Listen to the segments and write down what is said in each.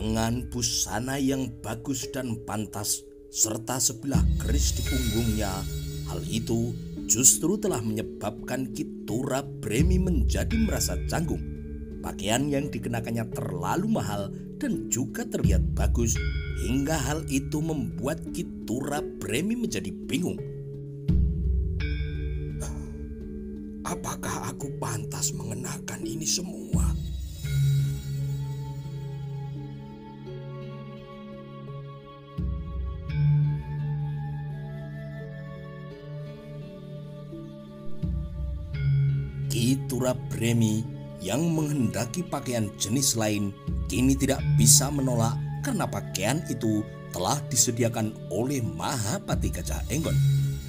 Dengan busana yang bagus dan pantas serta sebilah keris di punggungnya, hal itu justru telah menyebabkan Kitura Bremi menjadi merasa canggung. Pakaian yang dikenakannya terlalu mahal dan juga terlihat bagus, hingga hal itu membuat Kitura Bremi menjadi bingung. Apakah aku pantas mengenakan ini semua? Kitura Bremi yang menghendaki pakaian jenis lain kini tidak bisa menolak karena pakaian itu telah disediakan oleh Mahapati Gajah Enggon.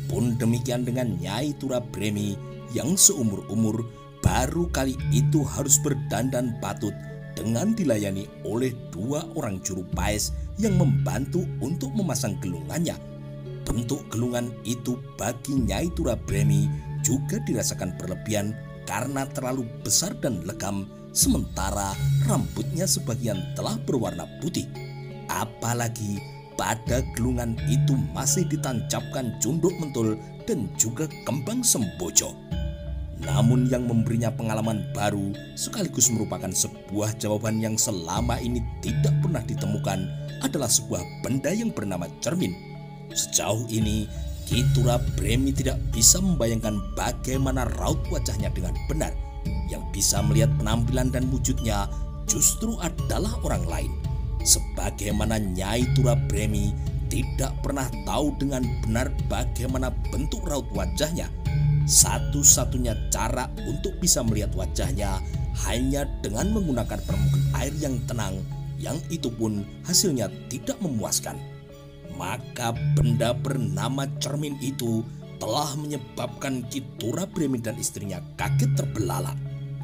Pun demikian dengan Nyai Tura Bremi yang seumur-umur baru kali itu harus berdandan patut dengan dilayani oleh 2 orang juru paes yang membantu untuk memasang gelungannya. Bentuk gelungan itu bagi Nyai Tura Bremi juga dirasakan berlebihan karena terlalu besar dan legam, sementara rambutnya sebagian telah berwarna putih. Apalagi pada gelungan itu masih ditancapkan cunduk mentul dan juga kembang sembojo. Namun yang memberinya pengalaman baru sekaligus merupakan sebuah jawaban yang selama ini tidak pernah ditemukan adalah sebuah benda yang bernama cermin. Sejauh ini Kitura Bremi tidak bisa membayangkan bagaimana raut wajahnya dengan benar. Yang bisa melihat penampilan dan wujudnya justru adalah orang lain. Sebagaimana Nyai Tura Bremi tidak pernah tahu dengan benar bagaimana bentuk raut wajahnya, satu-satunya cara untuk bisa melihat wajahnya hanya dengan menggunakan permukaan air yang tenang, yang itu pun hasilnya tidak memuaskan. Maka benda bernama cermin itu telah menyebabkan Kitura Bremi dan istrinya kaget terbelalak.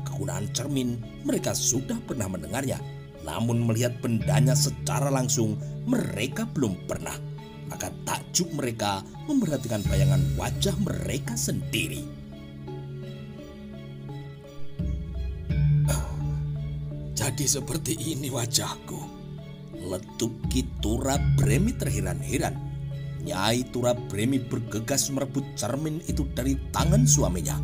Kegunaan cermin mereka sudah pernah mendengarnya, namun melihat bendanya secara langsung mereka belum pernah. Maka takjub mereka memperhatikan bayangan wajah mereka sendiri. Jadi seperti ini wajahku, letup Kitura Bremi terheran-heran. Nyai Tura Bremi bergegas merebut cermin itu dari tangan suaminya.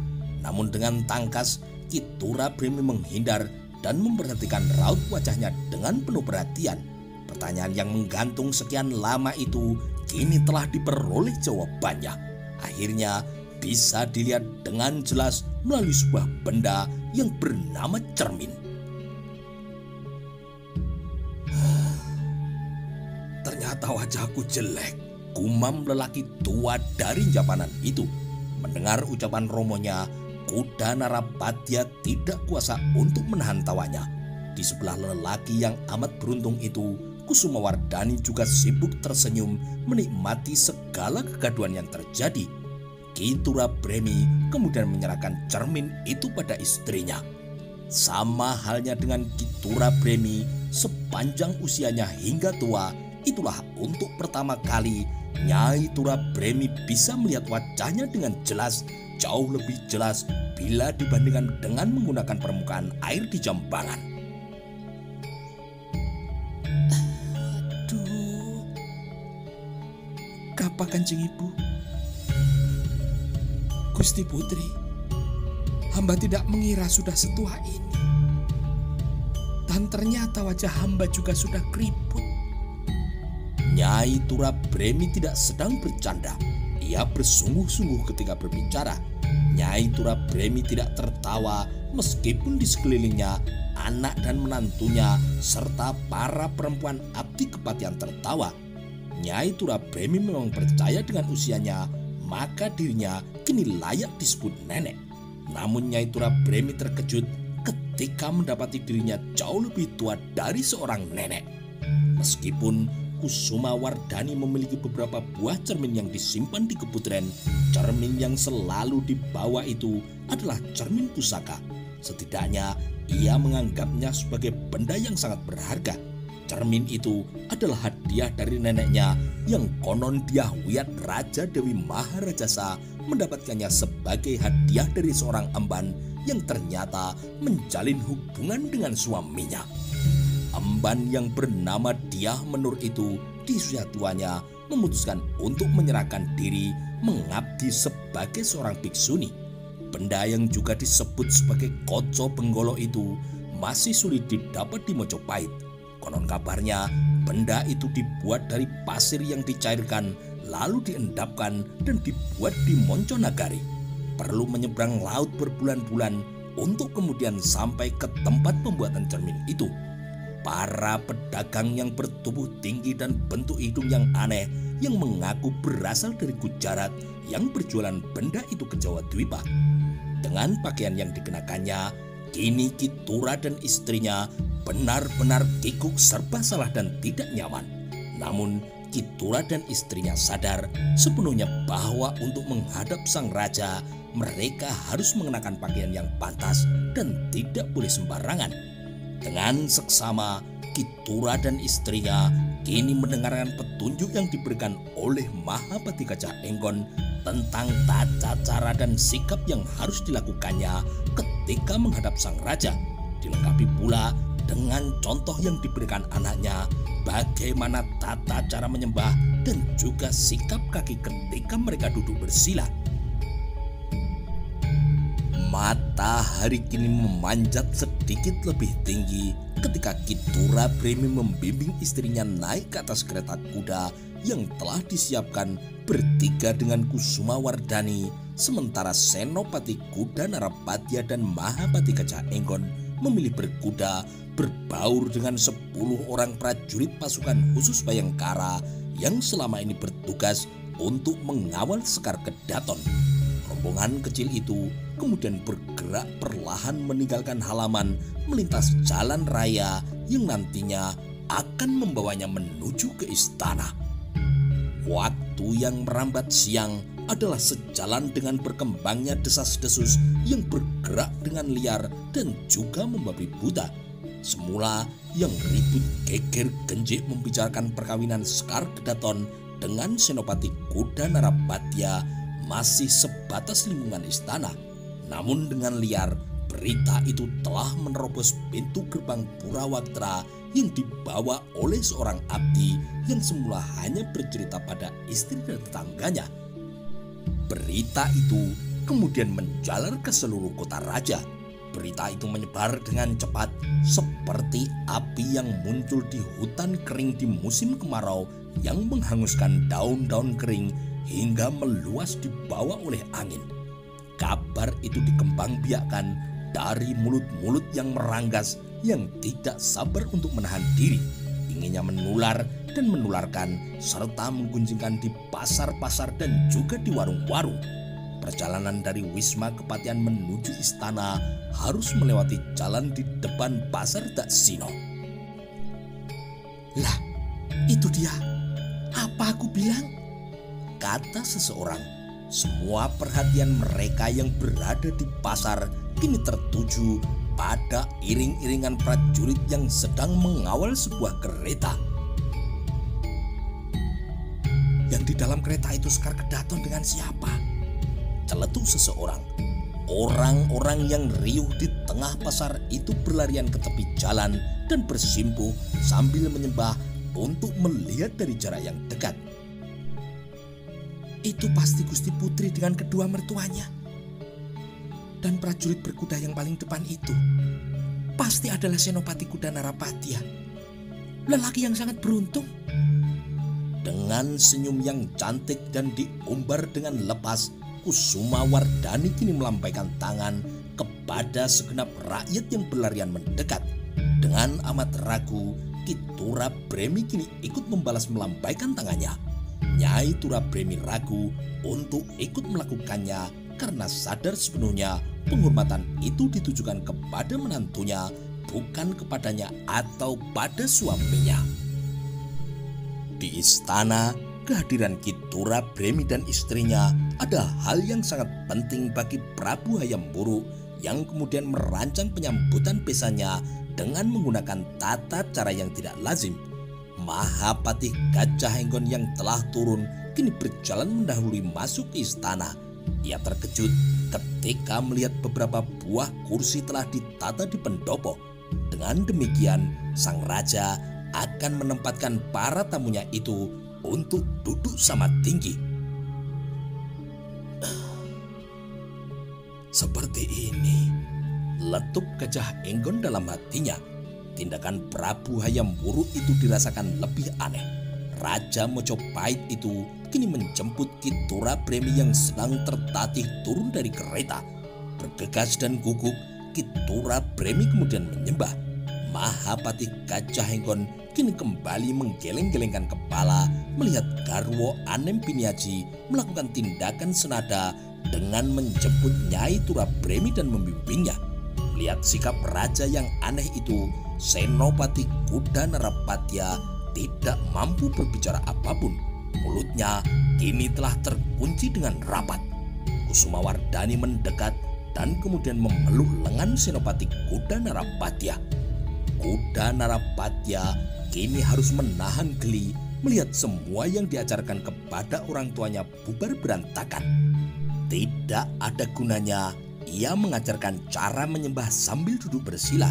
Namun dengan tangkas Kitura Bremi menghindar dan memperhatikan raut wajahnya dengan penuh perhatian. Pertanyaan yang menggantung sekian lama itu kini telah diperoleh jawabannya. Akhirnya bisa dilihat dengan jelas melalui sebuah benda yang bernama cermin. Ternyata wajahku jelek, gumam lelaki tua dari Japanan itu. Mendengar ucapan romonya, kuda Narapatya tidak kuasa untuk menahan tawanya. Di sebelah lelaki yang amat beruntung itu, Kusumawardhani juga sibuk tersenyum menikmati segala kegaduhan yang terjadi. Kitura Bremi kemudian menyerahkan cermin itu pada istrinya. Sama halnya dengan Kitura Bremi, sepanjang usianya hingga tua, itulah untuk pertama kali Nyai Tura Bremi bisa melihat wajahnya dengan jelas, jauh lebih jelas bila dibandingkan dengan menggunakan permukaan air di jambangan. Aduh, Kapa Kanjeng Ibu, Gusti Putri, hamba tidak mengira sudah setua ini. Dan ternyata wajah hamba juga sudah keriput. Nyai Tura Bremi tidak sedang bercanda. Ia bersungguh-sungguh ketika berbicara. Nyai Tura Bremi tidak tertawa meskipun di sekelilingnya anak dan menantunya serta para perempuan abdi kepatihan tertawa. Nyai Tura Bremi memang percaya dengan usianya, maka dirinya kini layak disebut nenek. Namun Nyai Tura Bremi terkejut ketika mendapati dirinya jauh lebih tua dari seorang nenek. Meskipun Kusumawardhani memiliki beberapa buah cermin yang disimpan di keputren, cermin yang selalu dibawa itu adalah cermin pusaka. Setidaknya ia menganggapnya sebagai benda yang sangat berharga. Cermin itu adalah hadiah dari neneknya yang konon Dyahwiyat Raja Dewi Maharajasa mendapatkannya sebagai hadiah dari seorang emban yang ternyata menjalin hubungan dengan suaminya. emban yang bernama Dyah Menur itu di usia tuanya memutuskan untuk menyerahkan diri mengabdi sebagai seorang biksuni. Benda yang juga disebut sebagai Koco Benggolo itu masih sulit didapat di Mojopahit. Konon kabarnya benda itu dibuat dari pasir yang dicairkan lalu diendapkan dan dibuat di Monconagari. Perlu menyeberang laut berbulan-bulan untuk kemudian sampai ke tempat pembuatan cermin itu. Para pedagang yang bertubuh tinggi dan bentuk hidung yang aneh yang mengaku berasal dari Gujarat yang berjualan benda itu ke Jawa Dwipa. Dengan pakaian yang dikenakannya, kini Ki Tura dan istrinya benar-benar kikuk, serba salah dan tidak nyaman. Namun Ki Tura dan istrinya sadar sepenuhnya bahwa untuk menghadap sang raja mereka harus mengenakan pakaian yang pantas dan tidak boleh sembarangan. Dengan seksama, Ki Tura dan istrinya kini mendengarkan petunjuk yang diberikan oleh Mahapati Gajah Enggon tentang tata cara dan sikap yang harus dilakukannya ketika menghadap sang raja. Dilengkapi pula dengan contoh yang diberikan anaknya bagaimana tata cara menyembah dan juga sikap kaki ketika mereka duduk bersila. Matahari kini memanjat sedikit lebih tinggi ketika Ki Tura Bremi membimbing istrinya naik ke atas kereta kuda yang telah disiapkan bertiga dengan Kusuma Wardani, sementara Senopati Kuda Narapatya dan Mahapati Gajah Enggon memilih berkuda berbaur dengan 10 orang prajurit pasukan khusus Bayangkara yang selama ini bertugas untuk mengawal Sekar Kedaton. Rombongan kecil itu kemudian bergerak perlahan meninggalkan halaman melintas jalan raya yang nantinya akan membawanya menuju ke istana. Waktu yang merambat siang adalah sejalan dengan berkembangnya desas-desus yang bergerak dengan liar dan juga membabi buta. Semula yang ribut geger genjik membicarakan perkawinan Sekar Kedaton dengan Senopati Kuda Narapatya masih sebatas lingkungan istana. Namun dengan liar, berita itu telah menerobos pintu gerbang Purawaktra yang dibawa oleh seorang abdi yang semula hanya bercerita pada istri dan tetangganya. Berita itu kemudian menjalar ke seluruh kota raja. Berita itu menyebar dengan cepat seperti api yang muncul di hutan kering di musim kemarau yang menghanguskan daun-daun kering hingga meluas dibawa oleh angin. Kabar itu dikembangbiakkan dari mulut-mulut yang meranggas yang tidak sabar untuk menahan diri. Inginnya menular dan menularkan serta menggunjingkan di pasar-pasar dan juga di warung-warung. Perjalanan dari Wisma Kepatihan menuju istana harus melewati jalan di depan pasar Daksina. Lah, itu dia. Apa aku bilang? Kata seseorang. Semua perhatian mereka yang berada di pasar kini tertuju pada iring-iringan prajurit yang sedang mengawal sebuah kereta. Yang di dalam kereta itu Sekar Kedaton dengan siapa? Celetuk seseorang. Orang-orang yang riuh di tengah pasar itu berlarian ke tepi jalan dan bersimpuh sambil menyembah untuk melihat dari jarak yang dekat. Itu pasti Gusti Putri dengan kedua mertuanya. Dan prajurit berkuda yang paling depan itu pasti adalah Senopati Kuda Narapatya, lelaki yang sangat beruntung. Dengan senyum yang cantik dan diumbar dengan lepas, Kusuma Wardani kini melambaikan tangan kepada segenap rakyat yang berlarian mendekat. Dengan amat ragu, Ki Tura Bremi kini ikut membalas melambaikan tangannya. Nyai Tura Bremi ragu untuk ikut melakukannya karena sadar sepenuhnya penghormatan itu ditujukan kepada menantunya, bukan kepadanya atau pada suaminya. Di istana, kehadiran Ki Tura Bremi dan istrinya adalah hal yang sangat penting bagi Prabu Hayam Wuruk yang kemudian merancang penyambutan pesanya dengan menggunakan tata cara yang tidak lazim. Mahapati Gajah Enggon yang telah turun kini berjalan mendahului masuk ke istana. Ia terkejut ketika melihat beberapa buah kursi telah ditata di pendopo. Dengan demikian, sang raja akan menempatkan para tamunya itu untuk duduk sama tinggi. Seperti ini, letup Gajah Enggon dalam hatinya. Tindakan Prabu Hayam Wuruk itu dirasakan lebih aneh. Raja Mojopahit itu kini menjemput Ki Tura Bremi yang sedang tertatih turun dari kereta. Bergegas dan gugup, Ki Tura Bremi kemudian menyembah. Mahapati Gajah Enggon kini kembali menggeleng-gelengkan kepala melihat Garwo Anem Piniaji melakukan tindakan senada dengan menjemput Nyai Tura Bremi dan membimbingnya. Melihat sikap raja yang aneh itu, Senopati Kuda Narapatya tidak mampu berbicara apapun. Mulutnya kini telah terkunci dengan rapat. Kusumawardhani mendekat dan kemudian memeluk lengan Senopati Kuda Narapatya. Kuda Narapatya kini harus menahan geli melihat semua yang diajarkan kepada orang tuanya bubar berantakan. Tidak ada gunanya ia mengajarkan cara menyembah sambil duduk bersila.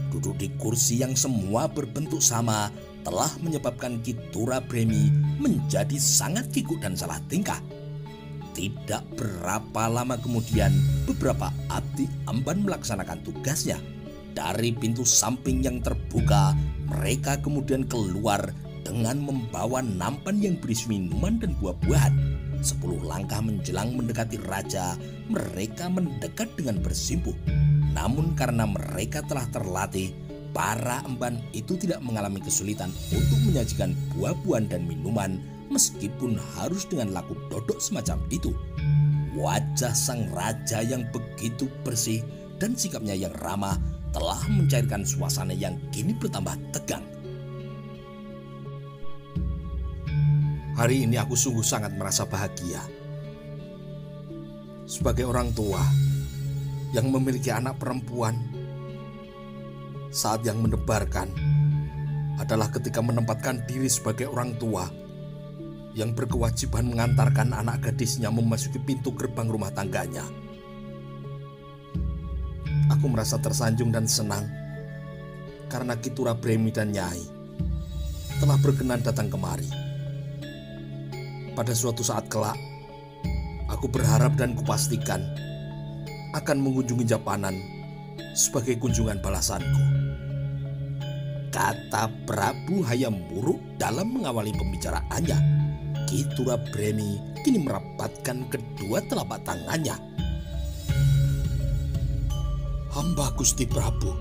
Duduk di kursi yang semua berbentuk sama telah menyebabkan Ki Tura Bremi menjadi sangat kikuk dan salah tingkah. Tidak berapa lama kemudian, beberapa abdi emban melaksanakan tugasnya. Dari pintu samping yang terbuka, mereka kemudian keluar dengan membawa nampan yang berisi minuman dan buah-buahan. 10 langkah menjelang mendekati raja, mereka mendekat dengan bersimpuh. Namun karena mereka telah terlatih, para emban itu tidak mengalami kesulitan untuk menyajikan buah-buahan dan minuman meskipun harus dengan laku dodok semacam itu. Wajah sang raja yang begitu bersih dan sikapnya yang ramah telah mencairkan suasana yang kini bertambah tegang. Hari ini aku sungguh sangat merasa bahagia. Sebagai orang tua yang memiliki anak perempuan, saat yang mendebarkan adalah ketika menempatkan diri sebagai orang tua yang berkewajiban mengantarkan anak gadisnya memasuki pintu gerbang rumah tangganya. Aku merasa tersanjung dan senang karena Ki Tura Bremi dan Nyai telah berkenan datang kemari. Pada suatu saat kelak, aku berharap dan kupastikan akan mengunjungi Japanan sebagai kunjungan balasanku, kata Prabu Hayam Wuruk dalam mengawali pembicaraannya. Ki Tura Bremi kini merapatkan kedua telapak tangannya. Hamba Gusti Prabu,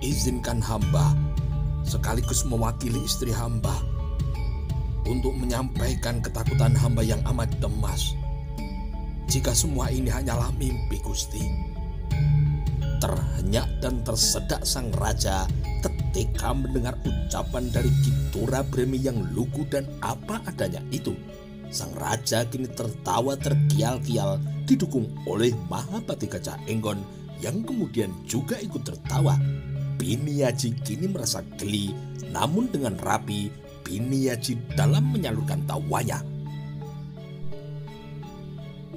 izinkan hamba sekaligus mewakili istri hamba untuk menyampaikan ketakutan hamba yang amat cemas jika semua ini hanyalah mimpi, Gusti. Terhenyak dan tersedak sang raja ketika mendengar ucapan dari Ki Tura Bremi yang lugu dan apa adanya itu. Sang raja kini tertawa terkial-kial didukung oleh Mahapati Gajah Enggon yang kemudian juga ikut tertawa. Piniaji kini merasa geli, namun dengan rapi Piniaji dalam menyalurkan tawanya.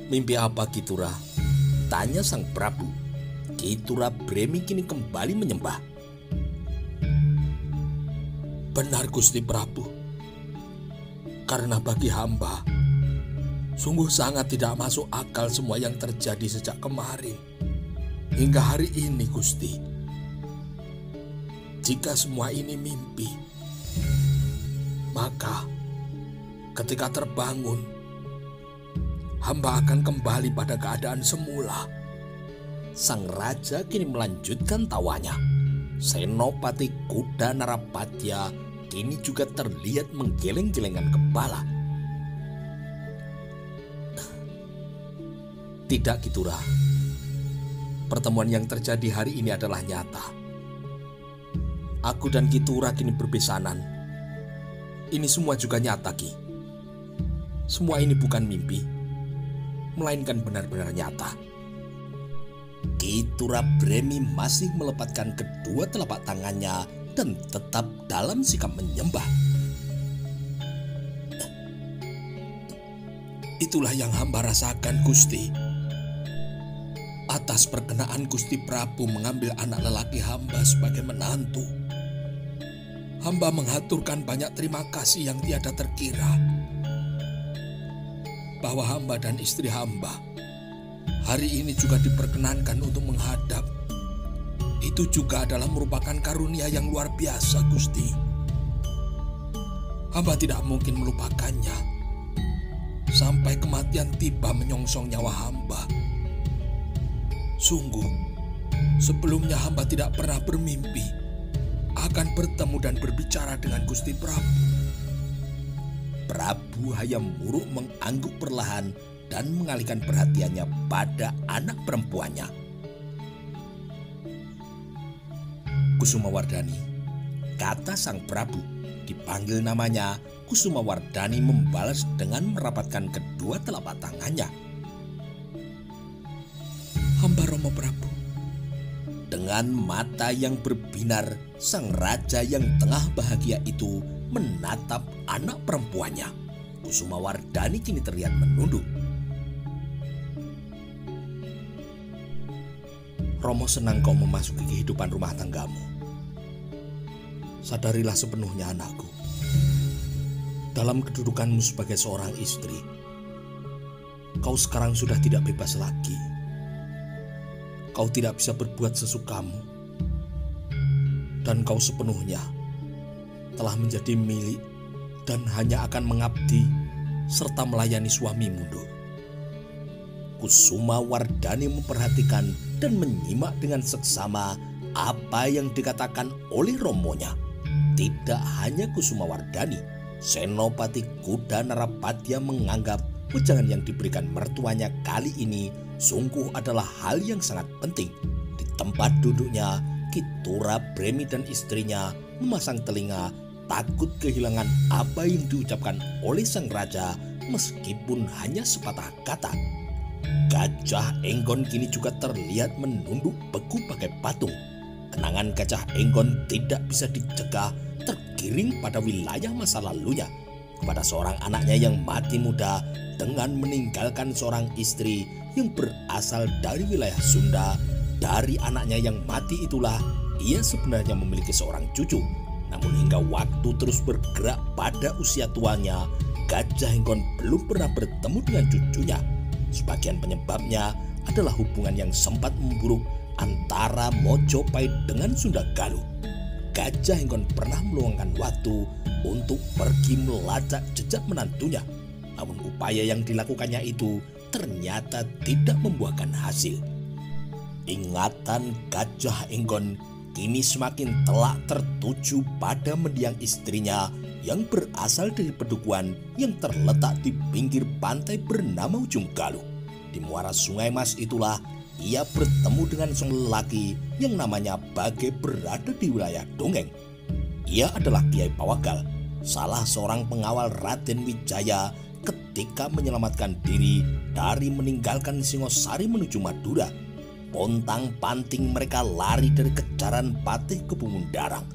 Mimpi apa, Ki Tura? Tanya sang Prabu. Ki Tura Bremi kini kembali menyembah. Benar, Gusti Prabu. Karena bagi hamba sungguh sangat tidak masuk akal semua yang terjadi sejak kemarin hingga hari ini, Gusti. Jika semua ini mimpi, maka ketika terbangun, hamba akan kembali pada keadaan semula. Sang raja kini melanjutkan tawanya. Senopati Kuda Narapatya kini juga terlihat menggeleng-gelengkan kepala. Tidak, Ki Tura. Pertemuan yang terjadi hari ini adalah nyata. Aku dan Ki Tura kini berbesanan. Ini semua juga nyata, Ki. Semua ini bukan mimpi, melainkan benar-benar nyata. Ki Tura Bremi masih melepatkan kedua telapak tangannya dan tetap dalam sikap menyembah. Itulah yang hamba rasakan, Gusti. atas perkenaan Gusti Prabu mengambil anak lelaki hamba sebagai menantu. Hamba mengaturkan banyak terima kasih yang tiada terkira, bahwa hamba dan istri hamba hari ini juga diperkenankan untuk menghadap. Itu juga adalah merupakan karunia yang luar biasa, Gusti. Hamba tidak mungkin melupakannya sampai kematian tiba menyongsong nyawa hamba. Sungguh, sebelumnya hamba tidak pernah bermimpi akan bertemu dan berbicara dengan Gusti Prabu. Prabu Hayam Wuruk mengangguk perlahan dan mengalihkan perhatiannya pada anak perempuannya. Kusumawardhani, kata sang Prabu. Dipanggil namanya, Kusumawardhani membalas dengan merapatkan kedua telapak tangannya. Hamba Romo Prabu. Dengan mata yang berbinar, sang raja yang tengah bahagia itu menatap anak perempuannya. Kusumawardhani kini terlihat menunduk. Romo senang kau memasuki kehidupan rumah tanggamu. Sadarilah sepenuhnya, anakku, dalam kedudukanmu sebagai seorang istri, kau sekarang sudah tidak bebas lagi. Kau tidak bisa berbuat sesukamu, dan kau sepenuhnya telah menjadi milik dan hanya akan mengabdi serta melayani suamimu. Kusumawardhani memperhatikan dan menyimak dengan seksama apa yang dikatakan oleh romonya. Tidak hanya Kusumawardhani, Senopati Kuda Narapadya menganggap wejangan yang diberikan mertuanya kali ini sungguh adalah hal yang sangat penting. Di tempat duduknya, Kitura Bremi dan istrinya memasang telinga, takut kehilangan apa yang diucapkan oleh sang raja meskipun hanya sepatah kata. Gajah Enggon kini juga terlihat menunduk beku bagai patung. Kenangan Gajah Enggon tidak bisa dicegah tergiring pada wilayah masa lalunya, kepada seorang anaknya yang mati muda dengan meninggalkan seorang istri yang berasal dari wilayah Sunda. Dari anaknya yang mati itulah ia sebenarnya memiliki seorang cucu. Namun hingga waktu terus bergerak pada usia tuanya, Gajah Enggon belum pernah bertemu dengan cucunya. Sebagian penyebabnya adalah hubungan yang sempat memburuk antara Mojopahit dengan Sunda Galuh. Gajah Enggon pernah meluangkan waktu untuk pergi melacak jejak menantunya. Namun upaya yang dilakukannya itu ternyata tidak membuahkan hasil. Ingatan Gajah Enggon kini semakin telak tertuju pada mendiang istrinya yang berasal dari pedukuhan yang terletak di pinggir pantai bernama Ujung Galuh. Di muara Sungai Mas itulah ia bertemu dengan seorang lelaki yang namanya Bage berada di wilayah Dongeng. Ia adalah Kiai Pawagal, salah seorang pengawal Raden Wijaya ketika menyelamatkan diri dari meninggalkan Singosari menuju Madura. Pontang-panting mereka lari dari kejaran Patih Kebumundarang.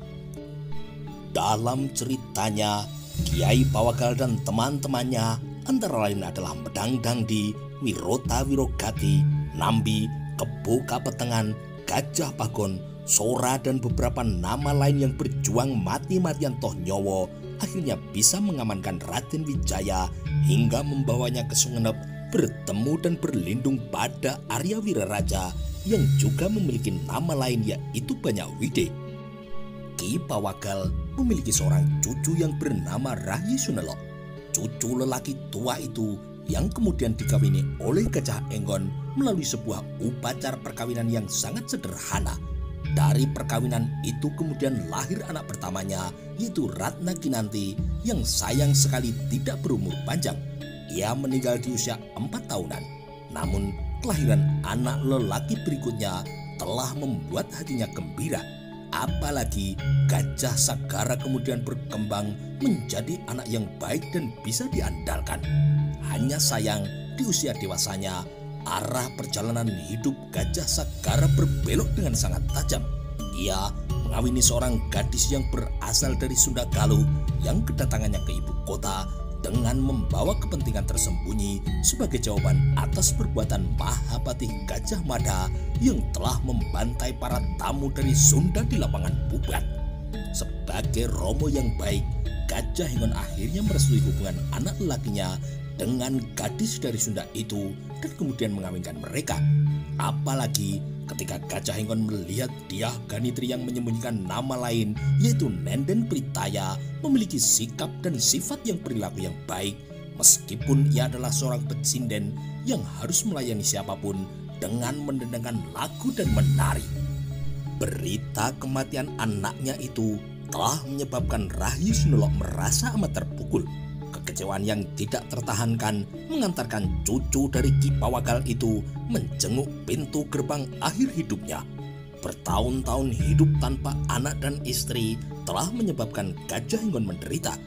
Dalam ceritanya, Kiai Pawagal dan teman-temannya antara lain adalah Medang Dangdi, Wirota Wirogati, Nambi, Kebo Kapetengan, Gajah Pagon, Sora dan beberapa nama lain yang berjuang mati-matian toh nyowo akhirnya bisa mengamankan Raden Wijaya hingga membawanya ke Sumenep bertemu dan berlindung pada Arya Wiraraja yang juga memiliki nama lain yaitu Banyawide. Ki Pawagal memiliki seorang cucu yang bernama Rahyi Sunelo. Cucu lelaki tua itu yang kemudian dikawini oleh Gajah Enggon melalui sebuah upacara perkawinan yang sangat sederhana. Dari perkawinan itu kemudian lahir anak pertamanya yaitu Ratna Kinanti yang sayang sekali tidak berumur panjang. Ia meninggal di usia 4 tahunan. Namun kelahiran anak lelaki berikutnya telah membuat hatinya gembira. Apalagi Gajah Sagara kemudian berkembang menjadi anak yang baik dan bisa diandalkan. Hanya sayang di usia dewasanya arah perjalanan hidup Gajah Sagara berbelok dengan sangat tajam. Ia mengawini seorang gadis yang berasal dari Sunda Galuh yang kedatangannya ke ibu kota dengan membawa kepentingan tersembunyi sebagai jawaban atas perbuatan Mahapatih Gajah Mada yang telah membantai para tamu dari Sunda di lapangan Pubat. Sebagai Romo yang baik, Gajah Hengon akhirnya merestui hubungan anak lelakinya dengan gadis dari Sunda itu dan kemudian mengawinkan mereka. Apalagi ketika Gajah Hengon melihat Dyah Ganitri yang menyembunyikan nama lain yaitu Nenden Pritaya memiliki sikap dan sifat yang perilaku yang baik, meskipun ia adalah seorang pecinden yang harus melayani siapapun dengan mendendangkan lagu dan menari. Berita kematian anaknya itu telah menyebabkan Rahayu Sinolok merasa amat terpukul. Kekecewaan yang tidak tertahankan mengantarkan cucu dari Ki Pawagal itu menjenguk pintu gerbang akhir hidupnya. Bertahun-tahun hidup tanpa anak dan istri telah menyebabkan Gajah Hengon menderita.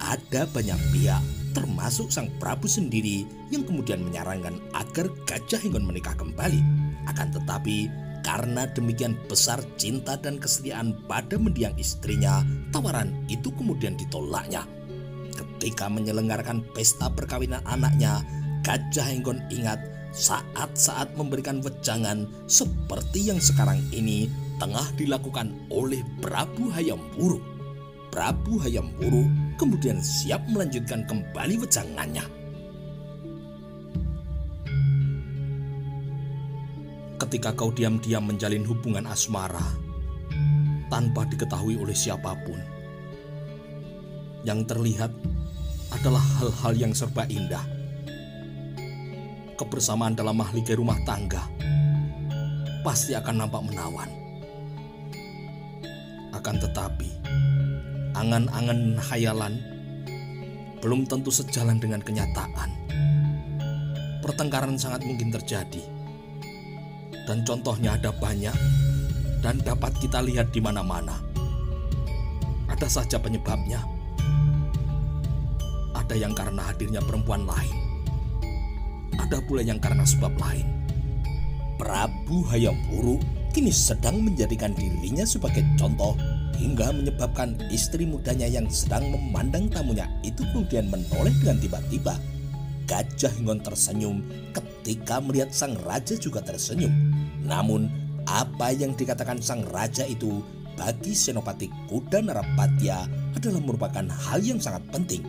Ada banyak pihak, termasuk sang Prabu sendiri, yang kemudian menyarankan agar Gajah Hengon menikah kembali. Akan tetapi, karena demikian besar cinta dan kesetiaan pada mendiang istrinya, tawaran itu kemudian ditolaknya. Ketika menyelenggarakan pesta perkawinan anaknya, Gajah Hengon ingat saat-saat memberikan wejangan seperti yang sekarang ini tengah dilakukan oleh Prabu Hayam Wuruk. Prabu Hayam Wuruk kemudian siap melanjutkan kembali wejangannya. Ketika kau diam-diam menjalin hubungan asmara tanpa diketahui oleh siapapun, yang terlihat adalah hal-hal yang serba indah. Kebersamaan dalam mahligai rumah tangga pasti akan nampak menawan. Akan tetapi, angan-angan khayalan belum tentu sejalan dengan kenyataan. Pertengkaran sangat mungkin terjadi, dan contohnya ada banyak dan dapat kita lihat di mana-mana. Ada saja penyebabnya. Ada yang karena hadirnya perempuan lain, ada pula yang karena sebab lain. Prabu Hayam Wuruk kini sedang menjadikan dirinya sebagai contoh hingga menyebabkan istri mudanya yang sedang memandang tamunya itu kemudian menoleh dengan tiba-tiba. Gajah Hengon tersenyum ketika melihat sang raja juga tersenyum. Namun apa yang dikatakan sang raja itu bagi Senopati Kuda Narapatya adalah merupakan hal yang sangat penting.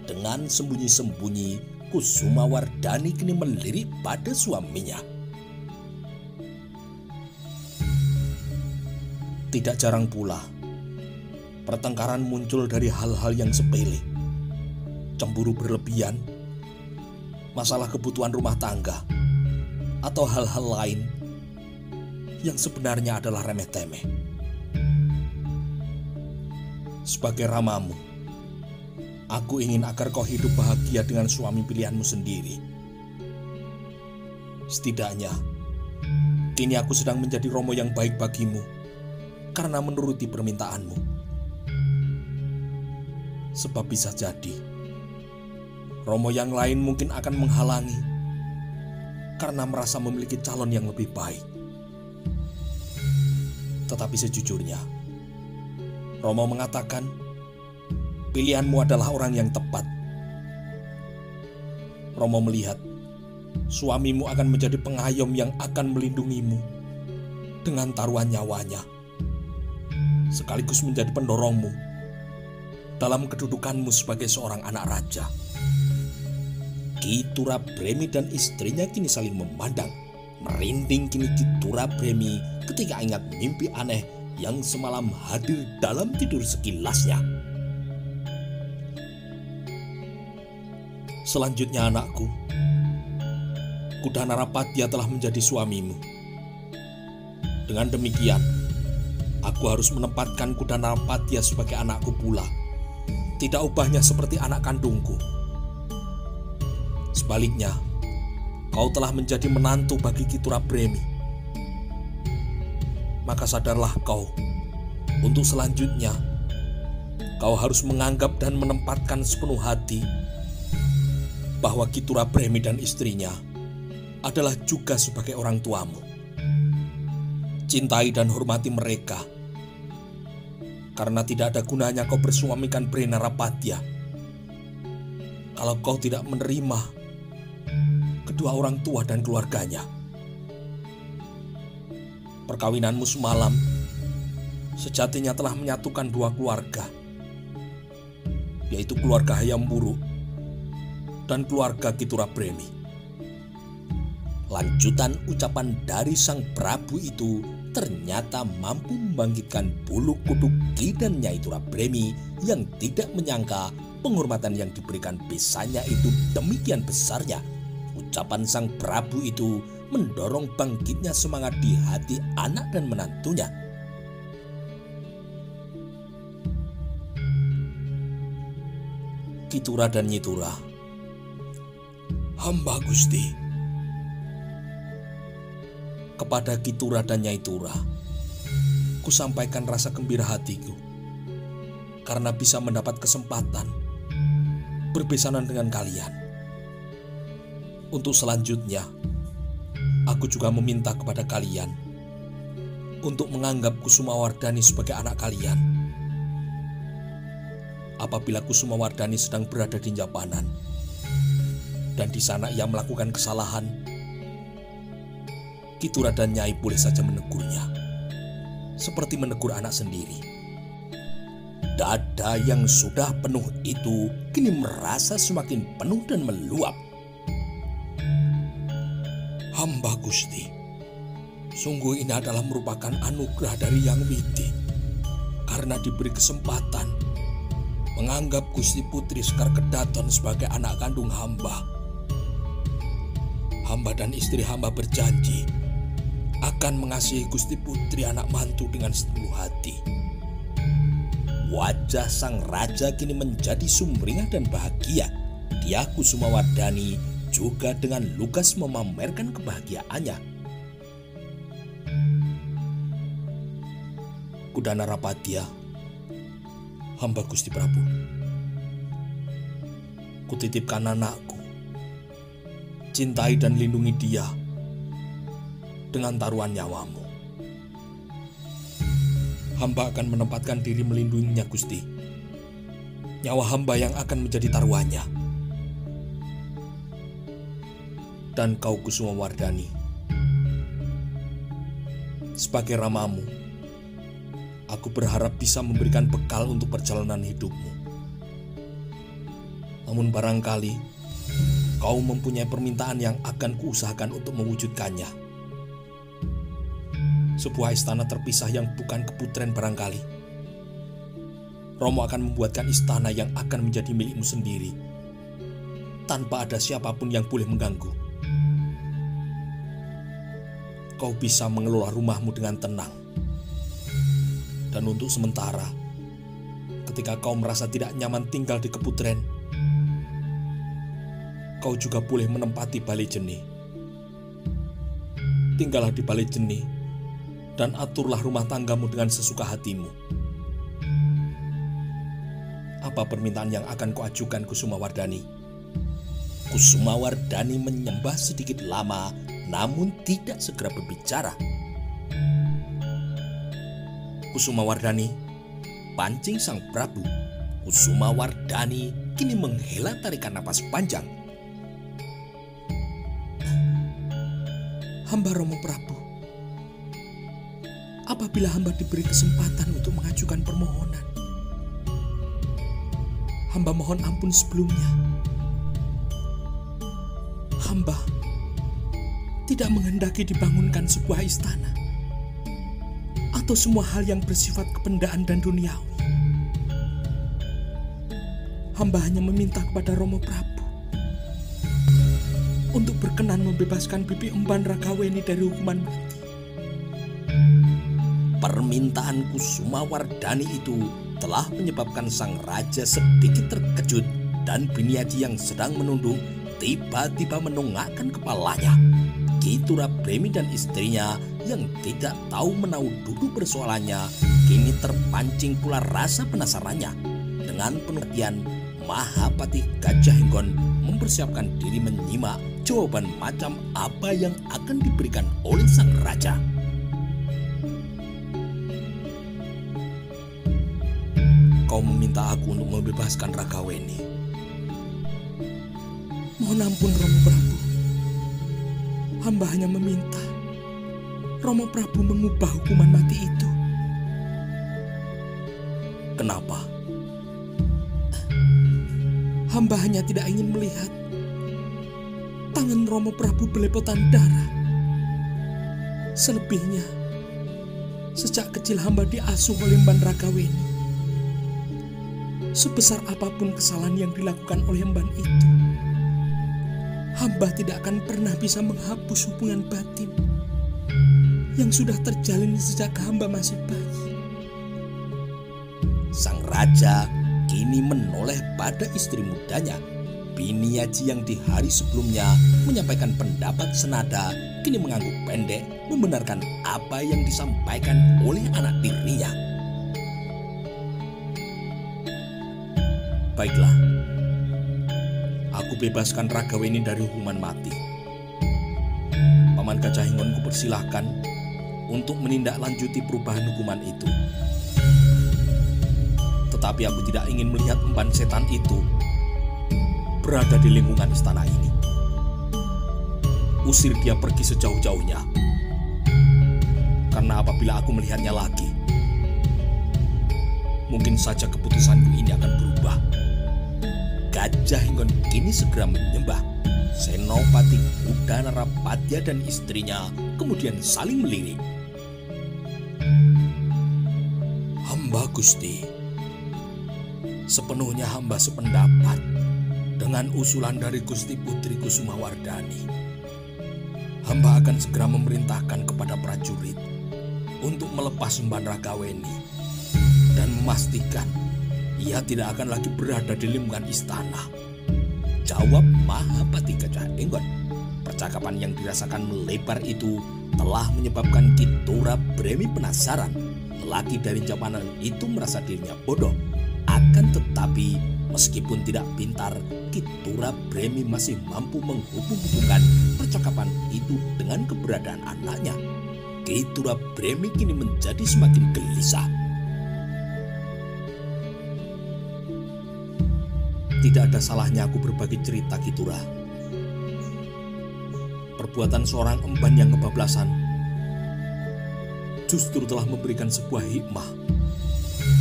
Dengan sembunyi-sembunyi, Kusuma Wardani kini melirik pada suaminya. Tidak jarang pula, pertengkaran muncul dari hal-hal yang sepele. Cemburu berlebihan, masalah kebutuhan rumah tangga, atau hal-hal lain yang sebenarnya adalah remeh-temeh. Sebagai ramamu, aku ingin agar kau hidup bahagia dengan suami pilihanmu sendiri. Setidaknya, kini aku sedang menjadi Romo yang baik bagimu karena menuruti permintaanmu. Sebab bisa jadi, Romo yang lain mungkin akan menghalangi karena merasa memiliki calon yang lebih baik. Tetapi sejujurnya, Romo mengatakan, pilihanmu adalah orang yang tepat. Romo melihat suamimu akan menjadi pengayom yang akan melindungimu dengan taruhan nyawanya, sekaligus menjadi pendorongmu dalam kedudukanmu sebagai seorang anak raja. Ki Turabremi dan istrinya kini saling memandang. Merinding kini Ki Turabremi ketika ingat mimpi aneh yang semalam hadir dalam tidur sekilasnya. Selanjutnya anakku, Kuda Narapatya telah menjadi suamimu. Dengan demikian, aku harus menempatkan Kuda Narapatya sebagai anakku pula. Tidak ubahnya seperti anak kandungku. Sebaliknya, kau telah menjadi menantu bagi Ki Turabremi. Maka sadarlah kau, untuk selanjutnya, kau harus menganggap dan menempatkan sepenuh hati bahwa Ki Turabremi dan istrinya adalah juga sebagai orang tuamu. Cintai dan hormati mereka, karena tidak ada gunanya kau bersuamikan Bhre Narapatya kalau kau tidak menerima kedua orang tua dan keluarganya. Perkawinanmu semalam sejatinya telah menyatukan dua keluarga, yaitu keluarga Hayam Wuruk dan keluarga Kiturabremi. Lanjutan ucapan dari sang Prabu itu ternyata mampu membangkitkan bulu kuduk Ki dan Nyai Turabremi yang tidak menyangka penghormatan yang diberikan besannya itu demikian besarnya. Ucapan sang Prabu itu mendorong bangkitnya semangat di hati anak dan menantunya. Kitura dan Nyitura, hamba Gusti. Kepada Kitura dan Nyai Tura, kusampaikan rasa gembira hatiku karena bisa mendapat kesempatan berbesanan dengan kalian. Untuk selanjutnya, aku juga meminta kepada kalian untuk menganggap Kusumawardhani sebagai anak kalian. Apabila Kusumawardhani sedang berada di Japanan dan di sana ia melakukan kesalahan, Kitura dan Nyai boleh saja menegurnya, seperti menegur anak sendiri. Dada yang sudah penuh itu kini merasa semakin penuh dan meluap. Hamba Gusti, sungguh ini adalah merupakan anugerah dari Yang Widi, karena diberi kesempatan menganggap Gusti Putri Sekar Kedaton sebagai anak kandung hamba. Hamba dan istri hamba berjanji akan mengasihi Gusti Putri anak mantu dengan sepenuh hati. Wajah sang raja kini menjadi sumringah dan bahagia. Dia Kusumawardhani juga dengan lugas memamerkan kebahagiaannya. Kudana Rapadya, hamba Gusti Prabu, kutitipkan anakku, cintai dan lindungi dia dengan taruhan nyawamu. Hamba akan menempatkan diri melindunginya, Gusti. Nyawa hamba yang akan menjadi taruhannya. Dan kau Kusumawardhani, sebagai ramamu, aku berharap bisa memberikan bekal untuk perjalanan hidupmu. Namun barangkali kau mempunyai permintaan yang akan kuusahakan untuk mewujudkannya. Sebuah istana terpisah yang bukan keputren barangkali. Romo akan membuatkan istana yang akan menjadi milikmu sendiri, tanpa ada siapapun yang boleh mengganggu. Kau bisa mengelola rumahmu dengan tenang. Dan untuk sementara, ketika kau merasa tidak nyaman tinggal di keputren, kau juga boleh menempati Balai Jeni. Tinggallah di Balai Jeni dan aturlah rumah tanggamu dengan sesuka hatimu. Apa permintaan yang akan kau ajukan, Kusumawardhani? Kusumawardhani menyembah sedikit lama, namun tidak segera berbicara. Kusumawardhani, pancing sang Prabu. Kusumawardhani kini menghela tarikan napas panjang. Hamba Romo Prabu, apabila hamba diberi kesempatan untuk mengajukan permohonan, hamba mohon ampun sebelumnya. Hamba tidak menghendaki dibangunkan sebuah istana atau semua hal yang bersifat kebendaan dan duniawi. Hamba hanya meminta kepada Romo Prabu untuk berkenan membebaskan Bibi Emban Ragaweni dari hukuman mati. Permintaan Kusumawardhani itu telah menyebabkan sang raja sedikit terkejut, dan Biniaji yang sedang menunduk tiba-tiba menongakkan kepalanya. Ki Turabremi dan istrinya yang tidak tahu menau duduk persoalannya kini terpancing pula rasa penasarannya. Dengan penuh perhatian, Mahapati Gajah Henggon mempersiapkan diri menyimak jawaban macam apa yang akan diberikan oleh sang raja. Kau meminta aku untuk membebaskan Ragaweni. Mohon ampun Romo Prabu. Hamba hanya meminta Romo Prabu mengubah hukuman mati itu. Kenapa? Hamba hanya tidak ingin melihat tangan Romo Prabu belepotan darah. Selebihnya, sejak kecil hamba diasuh oleh Emban Ragaweni. Sebesar apapun kesalahan yang dilakukan oleh Emban itu, hamba tidak akan pernah bisa menghapus hubungan batin yang sudah terjalin sejak hamba masih bayi. Sang raja kini menoleh pada istri mudanya, Biniaji, yang di hari sebelumnya menyampaikan pendapat senada, kini mengangguk pendek membenarkan apa yang disampaikan oleh anak tirinya. Baiklah, aku bebaskan Ragaweni dari hukuman mati. Paman Gajah Hingon kupersilahkan untuk menindaklanjuti perubahan hukuman itu. Tetapi aku tidak ingin melihat emban setan itu berada di lingkungan istana ini. Usir dia pergi sejauh-jauhnya. Karena apabila aku melihatnya lagi, mungkin saja keputusanku ini akan berubah. Gajah Hingon kini segera menyembah. Senopati Udanarapatya dan istrinya kemudian saling melirik. Hamba Gusti, sepenuhnya hamba sependapat dengan usulan dari Gusti Putri Kusumawardhani. Hamba akan segera memerintahkan kepada prajurit untuk melepas Emban Ragaweni dan memastikan ia tidak akan lagi berada di lingkungan istana, jawab Mahapati Gajah Hingon. Percakapan yang dirasakan melebar itu telah menyebabkan Ki Turabremi penasaran. Lelaki dari Japanan itu merasa dirinya bodoh. Akan tetapi meskipun tidak pintar, Ki Turabremi masih mampu menghubung-hubungkan percakapan itu dengan keberadaan anaknya. Ki Turabremi kini menjadi semakin gelisah. Tidak ada salahnya aku berbagi cerita, Ki Tura. Perbuatan seorang emban yang kebablasan justru telah memberikan sebuah hikmah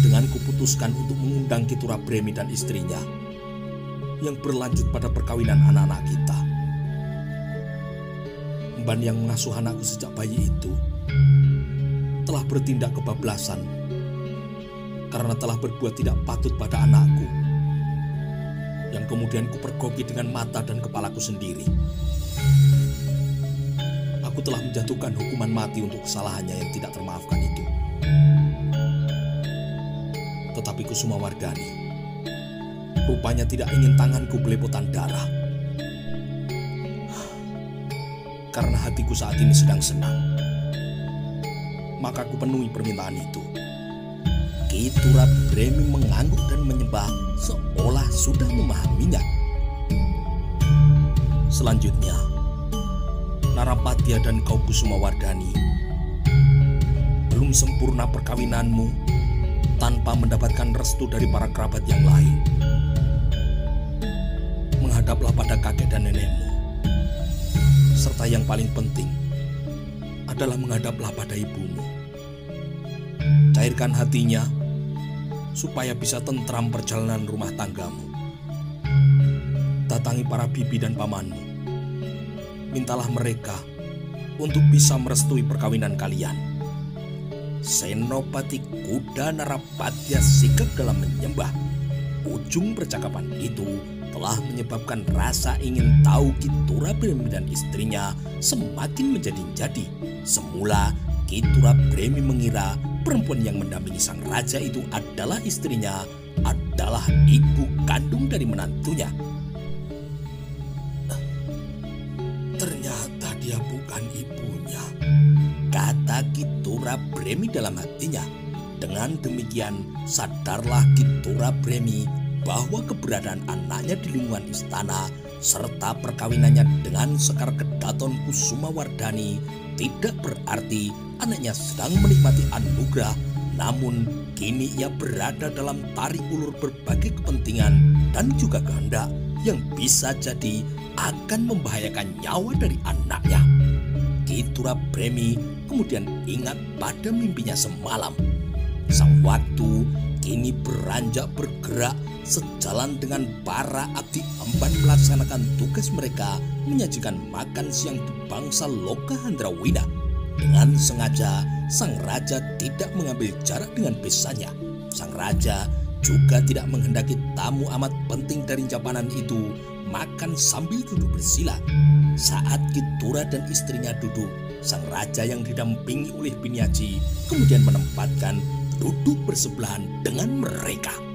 dengan kuputuskan untuk mengundang Ki Turabremi dan istrinya yang berlanjut pada perkawinan anak-anak kita. Emban yang mengasuh anakku sejak bayi itu telah bertindak kebablasan karena telah berbuat tidak patut pada anakku, yang kemudian kupergoki dengan mata dan kepalaku sendiri. Aku telah menjatuhkan hukuman mati untuk kesalahannya yang tidak termaafkan itu. Tetapi Kusumawardhani rupanya tidak ingin tanganku belepotan darah. Karena hatiku saat ini sedang senang, maka ku penuhi permintaan itu. Ki Turabremi mengangguk dan menyembah seolah sudah memahaminya. Selanjutnya, Narapatya dan kau Kusumawardhani, belum sempurna perkawinanmu tanpa mendapatkan restu dari para kerabat yang lain. Menghadaplah pada kakek dan nenekmu. Serta yang paling penting adalah menghadaplah pada ibumu. Cairkan hatinya supaya bisa tentram perjalanan rumah tanggamu. Datangi para bibi dan pamanmu. Mintalah mereka untuk bisa merestui perkawinan kalian. Senopati Udanarapatya sigap dalam menyembah. Ujung percakapan itu telah menyebabkan rasa ingin tahu Ki Turabremi dan istrinya semakin menjadi-jadi. Semula Ki Turabremi mengira perempuan yang mendampingi sang raja itu adalah istrinya, adalah ibu kandung dari menantunya. Ternyata dia bukan ibunya, kata Ki Turabremi dalam hatinya. Dengan demikian, sadarlah Ki Turabremi bahwa keberadaan anaknya di lingkungan istana serta perkawinannya dengan Sekar Kedaton Kusumawardhani tidak berarti anaknya sedang menikmati anugerah, namun kini ia berada dalam tarik ulur berbagai kepentingan dan juga kehendak yang bisa jadi akan membahayakan nyawa dari anaknya. Ki Tura Bremi kemudian ingat pada mimpinya semalam. Sang waktu kini beranjak bergerak sejalan dengan para abdi emban melaksanakan tugas mereka menyajikan makan siang di bangsa Loka Handrawida. Dengan sengaja, sang raja tidak mengambil jarak dengan besannya. Sang raja juga tidak menghendaki tamu amat penting dari Japanan itu makan sambil duduk bersila. Saat Ki Tura dan istrinya duduk, sang raja yang didampingi oleh Biniaji kemudian menempatkan duduk bersebelahan dengan mereka.